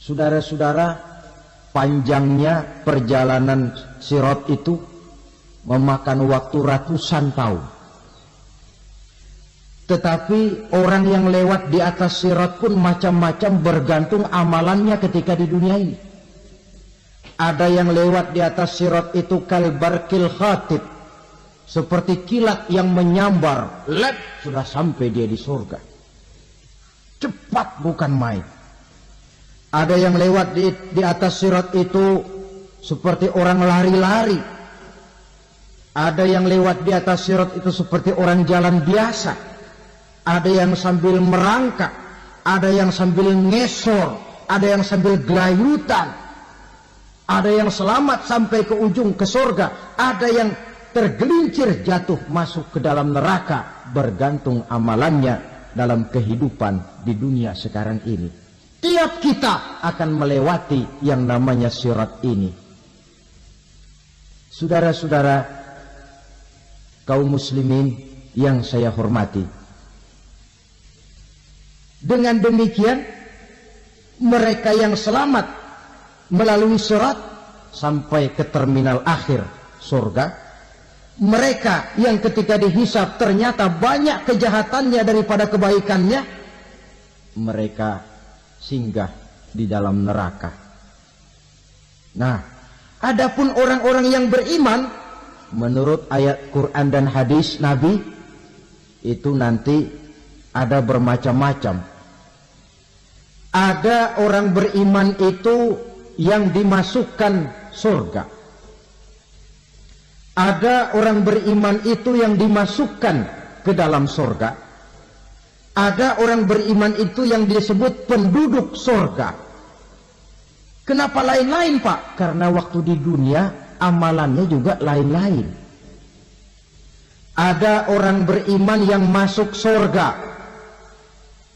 Saudara-saudara, panjangnya perjalanan Sirat itu memakan waktu ratusan tahun. Tetapi orang yang lewat di atas Sirat pun macam-macam, bergantung amalannya ketika di dunia ini. Ada yang lewat di atas Sirat itu kalbarkil khatib, seperti kilat yang menyambar, lep, sudah sampai dia di surga. Cepat bukan main. Ada yang lewat di atas Sirat itu seperti orang lari-lari. Ada yang lewat di atas Sirat itu seperti orang jalan biasa. Ada yang sambil merangkak, ada yang sambil ngesor, ada yang sambil gelayutan. Ada yang selamat sampai ke ujung ke surga, ada yang tergelincir jatuh masuk ke dalam neraka, bergantung amalannya dalam kehidupan di dunia sekarang ini. Tiap kita akan melewati yang namanya Sirat ini. Saudara-saudara kaum muslimin yang saya hormati, dengan demikian mereka yang selamat melalui Sirat sampai ke terminal akhir surga, mereka yang ketika dihisab ternyata banyak kejahatannya daripada kebaikannya, mereka singgah di dalam neraka. Nah, adapun orang-orang yang beriman menurut ayat Quran dan hadis Nabi itu nanti ada bermacam-macam. Ada orang beriman itu yang dimasukkan surga. Ada orang beriman itu yang dimasukkan ke dalam surga. Ada orang beriman itu yang disebut penduduk surga. Kenapa lain-lain, Pak? Karena waktu di dunia amalannya juga lain-lain. Ada orang beriman yang masuk surga.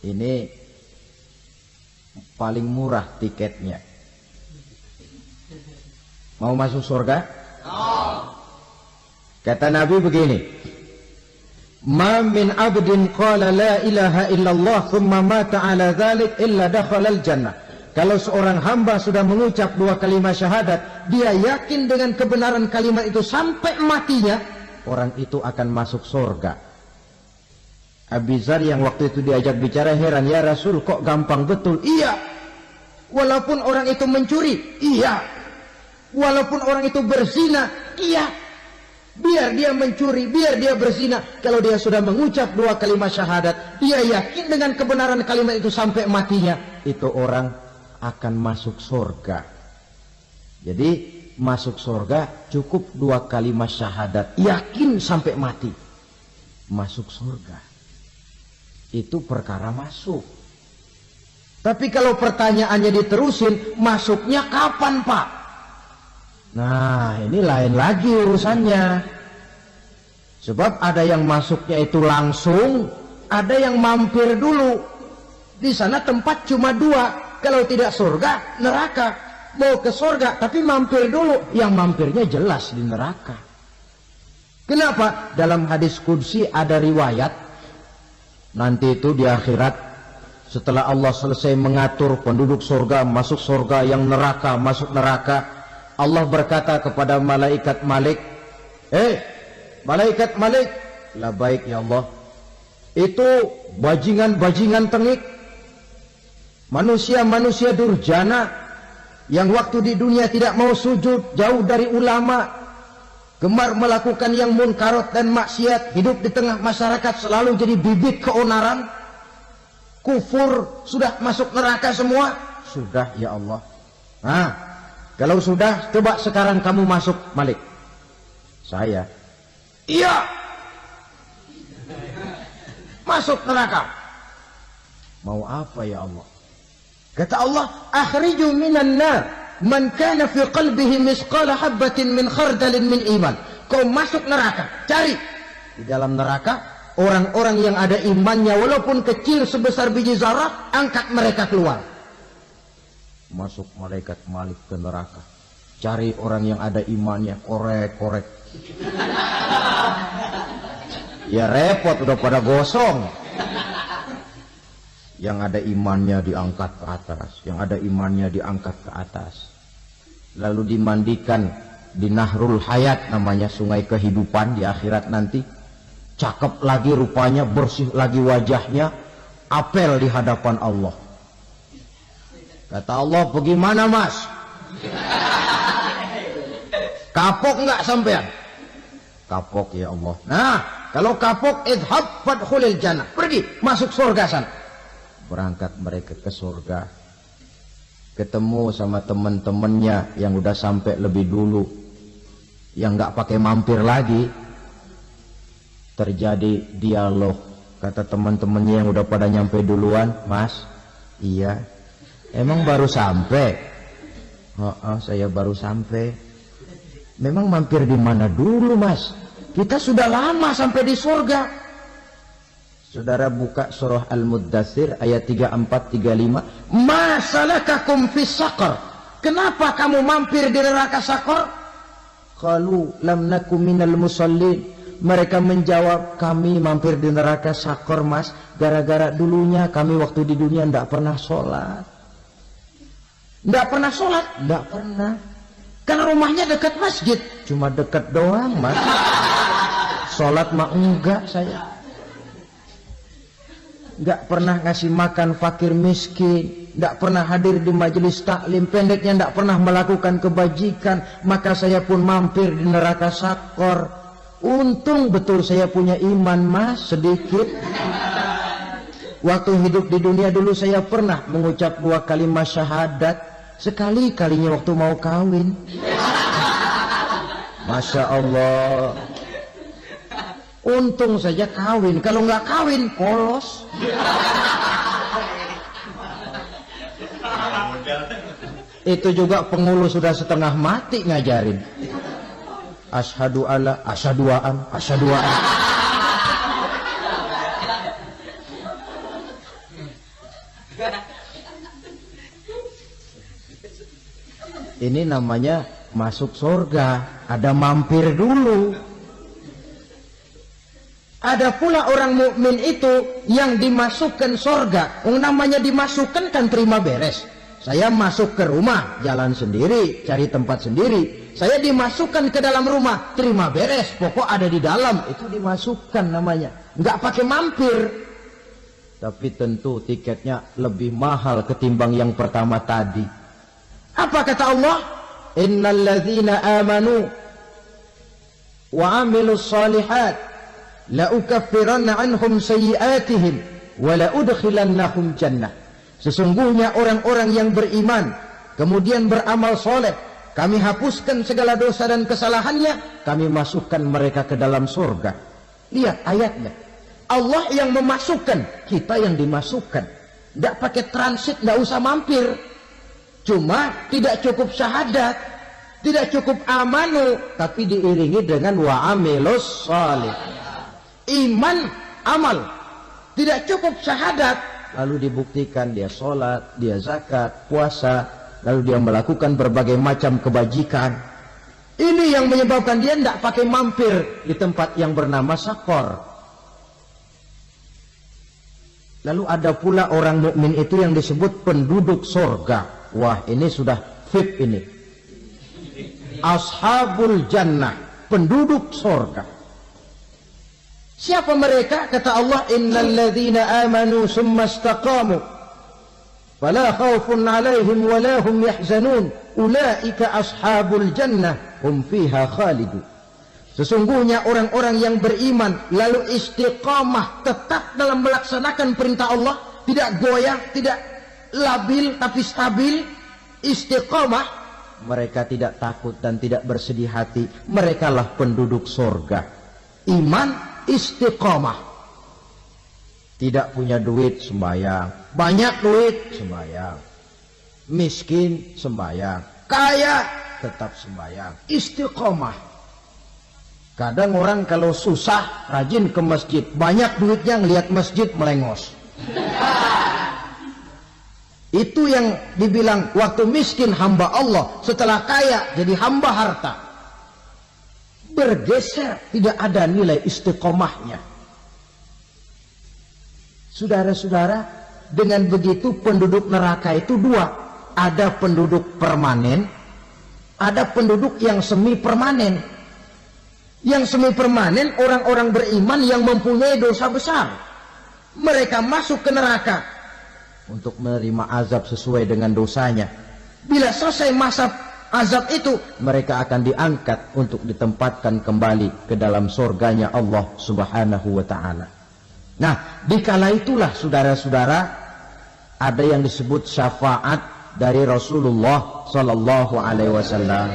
Ini paling murah tiketnya. Mau masuk surga? Kata Nabi begini, ma min abdin qala la ilaha illallah thumma mata ala dhalik illa dakhala al-jannah. Kalau seorang hamba sudah mengucap dua kalimat syahadat, dia yakin dengan kebenaran kalimat itu sampai matinya, orang itu akan masuk surga. Abi Dzar yang waktu itu diajak bicara heran, ya Rasul kok gampang betul? Iya. Walaupun orang itu mencuri, iya. Walaupun orang itu berzina, iya. Biar dia mencuri, biar dia berzina, kalau dia sudah mengucap dua kalimat syahadat, dia yakin dengan kebenaran kalimat itu sampai matinya, itu orang akan masuk surga. Jadi masuk surga cukup dua kalimat syahadat, yakin sampai mati, masuk surga. Itu perkara masuk. Tapi kalau pertanyaannya diterusin, masuknya kapan, Pak? Nah, ini lain lagi urusannya. Sebab ada yang masuknya itu langsung, ada yang mampir dulu. Di sana tempat cuma dua, kalau tidak surga, neraka. Mau ke surga, tapi mampir dulu. Yang mampirnya jelas di neraka. Kenapa? Dalam hadis qudsi ada riwayat, nanti itu di akhirat, setelah Allah selesai mengatur penduduk surga, masuk surga, yang neraka, masuk neraka, Allah berkata kepada malaikat Malik, malaikat Malik, labaik ya Allah. Itu bajingan-bajingan tengik, manusia-manusia durjana, yang waktu di dunia tidak mau sujud, jauh dari ulama, gemar melakukan yang munkarat dan maksiat, hidup di tengah masyarakat selalu jadi bibit keonaran, kufur, sudah masuk neraka semua. Sudah ya Allah. Nah, kalau sudah, coba sekarang kamu masuk, Malik. Saya. Iya. Masuk neraka. Mau apa ya Allah? Kata Allah, akhriju minan nar man kana fi qalbihi misqala habbatin min khardalin min iman. Kau masuk neraka, cari di dalam neraka orang-orang yang ada imannya walaupun kecil sebesar biji zarah, angkat mereka keluar. Masuk malaikat Malik ke neraka, cari orang yang ada imannya, korek-korek. Ya repot, udah pada gosong. Yang ada imannya diangkat ke atas, yang ada imannya diangkat ke atas. Lalu dimandikan di Nahrul Hayat, namanya sungai kehidupan di akhirat nanti. Cakep lagi rupanya, bersih lagi wajahnya, apel di hadapan Allah. Kata Allah, bagaimana mas? Kapok nggak sampean? Kapok ya Allah. Nah, kalau kapok, idhab fadkhulil jannah. Pergi, masuk surga sana. Berangkat mereka ke surga. Ketemu sama teman-temannya yang udah sampai lebih dulu, yang nggak pakai mampir lagi. Terjadi dialog. Kata teman-temannya yang udah pada nyampe duluan, mas, iya, emang baru sampai? Oh, saya baru sampai. Memang mampir di mana dulu mas? Kita sudah lama sampai di surga. Saudara buka surah Al-Muddatsir ayat 34-35. Ma salakakum fis saqar? Kenapa kamu mampir di neraka Saqar? Qalu lam nakum minal musallin. Mereka menjawab, kami mampir di neraka Saqar mas, gara-gara dulunya kami waktu di dunia tidak pernah sholat. Tidak pernah sholat? Tidak pernah. Kan rumahnya dekat masjid, cuma dekat doang mas. Sholat mah enggak saya. Nggak pernah ngasih makan fakir miskin, nggak pernah hadir di majelis taklim, pendeknya nggak pernah melakukan kebajikan, maka saya pun mampir di neraka Saqar. Untung betul saya punya iman mas, sedikit. Waktu hidup di dunia dulu saya pernah mengucap 2 kalimat syahadat, sekali-kalinya waktu mau kawin. Masya Allah. Untung saja kawin, kalau nggak kawin polos. Itu juga pengulu sudah setengah mati ngajarin. Asyhadu alla, asyhadu an, asyhadu an. Ini namanya masuk surga, ada mampir dulu. Ada pula orang mukmin itu yang dimasukkan surga. Namanya dimasukkan kan terima beres. Saya masuk ke rumah, jalan sendiri, cari tempat sendiri. Saya dimasukkan ke dalam rumah, terima beres. Pokok ada di dalam, itu dimasukkan namanya. Nggak pakai mampir. Tapi tentu tiketnya lebih mahal ketimbang yang pertama tadi. Apa kata Allah? Innal ladzina amanu wa amilus shalihat la ukaffiranna anhum sayyi'atihim wa la udkhilannahum jannah. Sesungguhnya orang-orang yang beriman kemudian beramal soleh, kami hapuskan segala dosa dan kesalahannya, kami masukkan mereka ke dalam surga. Lihat ayatnya, Allah yang memasukkan, kita yang dimasukkan. Tidak pakai transit, tidak usah mampir. Cuma tidak cukup syahadat, tidak cukup amanu, tapi diiringi dengan wa amilus shalih. Iman, amal. Tidak cukup syahadat, lalu dibuktikan dia sholat, dia zakat, puasa, lalu dia melakukan berbagai macam kebajikan. Ini yang menyebabkan dia tidak pakai mampir di tempat yang bernama Saqar. Lalu ada pula orang mukmin itu yang disebut penduduk surga. Wah, ini sudah VIP ini. Ashabul jannah, penduduk surga. Siapa mereka? Kata Allah, innal ladzina amanu summa istaqamu fala khaufun 'alaihim wa la hum yahzanun ulaika ashabul jannah hum fiha khalidun. Sesungguhnya orang-orang yang beriman lalu istiqamah, tetap dalam melaksanakan perintah Allah, tidak goyah, tidak labil tapi stabil, istiqamah, mereka tidak takut dan tidak bersedih hati. Merekalah penduduk surga. Iman, istiqamah. Tidak punya duit sembahyang, banyak duit sembahyang, miskin sembahyang, kaya tetap sembahyang, istiqamah. Kadang orang kalau susah rajin ke masjid, banyak duitnya ngelihat masjid melengos. Itu yang dibilang waktu miskin hamba Allah, setelah kaya jadi hamba harta. Bergeser, tidak ada nilai istiqomahnya. Saudara-saudara, Dengan begitu penduduk neraka itu dua. Ada penduduk permanen, ada penduduk yang semi permanen. Yang semi permanen orang-orang beriman yang mempunyai dosa besar. Mereka masuk ke neraka untuk menerima azab sesuai dengan dosanya. Bila selesai masa azab itu, mereka akan diangkat untuk ditempatkan kembali ke dalam surganya Allah Subhanahu wa ta'ala. Nah, dikala itulah saudara-saudara, ada yang disebut syafaat dari Rasulullah Sallallahu Alaihi Wasallam.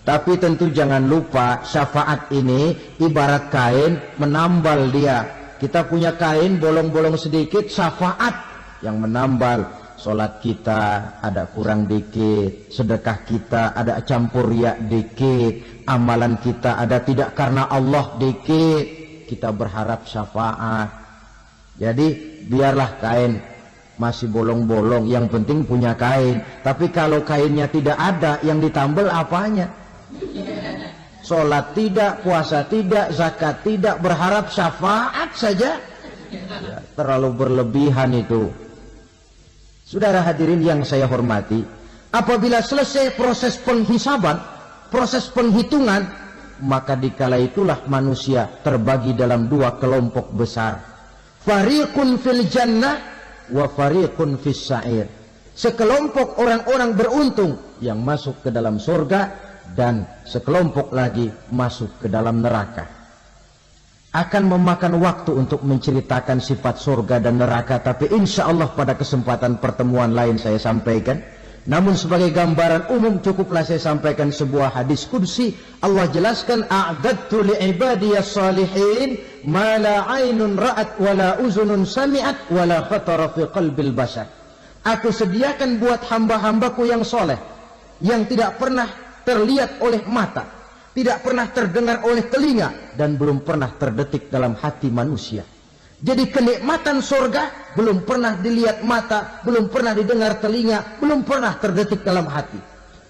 Tapi tentu jangan lupa, syafaat ini ibarat kain menambal dia. Kita punya kain bolong-bolong sedikit, syafaat yang menambal. Sholat kita ada kurang dikit, sedekah kita ada campur riak dikit, amalan kita ada tidak karena Allah dikit, kita berharap syafaat. Jadi biarlah kain masih bolong-bolong, yang penting punya kain. Tapi kalau kainnya tidak ada, yang ditambal apanya? Sholat tidak, puasa tidak, zakat tidak, berharap syafaat saja, ya, terlalu berlebihan itu. Saudara hadirin yang saya hormati, apabila selesai proses penghisaban, proses penghitungan, maka dikala itulah manusia terbagi dalam dua kelompok besar. Fariqun fil jannah wa fariqun fis sa'ir. Sekelompok orang-orang beruntung yang masuk ke dalam surga, dan sekelompok lagi masuk ke dalam neraka. Akan memakan waktu untuk menceritakan sifat surga dan neraka, tapi insya Allah pada kesempatan pertemuan lain saya sampaikan. Namun sebagai gambaran umum cukuplah saya sampaikan sebuah hadis qudsi. Allah jelaskan, a'dadtu li'ibadiyas salihin ma la 'ainun ra'at wa la uzunun sami'at wa la khatara fi qalbil bashar. Aku sediakan buat hamba-hambaku yang soleh, yang tidak pernah terlihat oleh mata, tidak pernah terdengar oleh telinga, dan belum pernah terdetik dalam hati manusia. Jadi kenikmatan surga belum pernah dilihat mata, belum pernah didengar telinga, belum pernah terdetik dalam hati.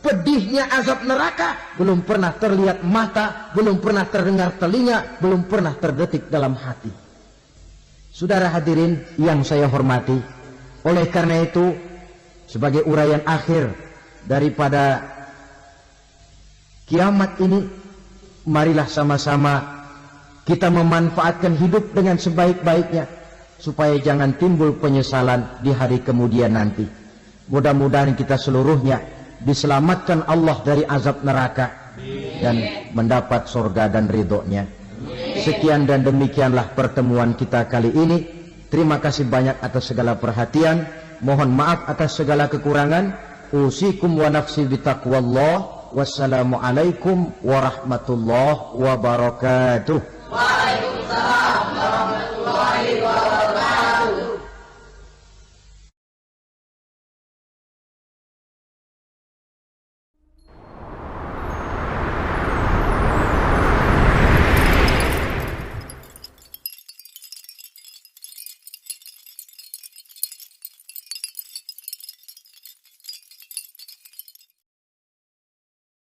Pedihnya azab neraka belum pernah terlihat mata, belum pernah terdengar telinga, belum pernah terdetik dalam hati. Saudara hadirin yang saya hormati, oleh karena itu sebagai uraian akhir daripada kiamat ini, marilah sama-sama kita memanfaatkan hidup dengan sebaik-baiknya, supaya jangan timbul penyesalan di hari kemudian nanti. Mudah-mudahan kita seluruhnya diselamatkan Allah dari azab neraka dan mendapat surga dan ridhonya. Sekian dan demikianlah pertemuan kita kali ini. Terima kasih banyak atas segala perhatian. Mohon maaf atas segala kekurangan. Usikum wa nafsi bitaqwallah. Wassalamualaikum warahmatullahi wabarakatuh.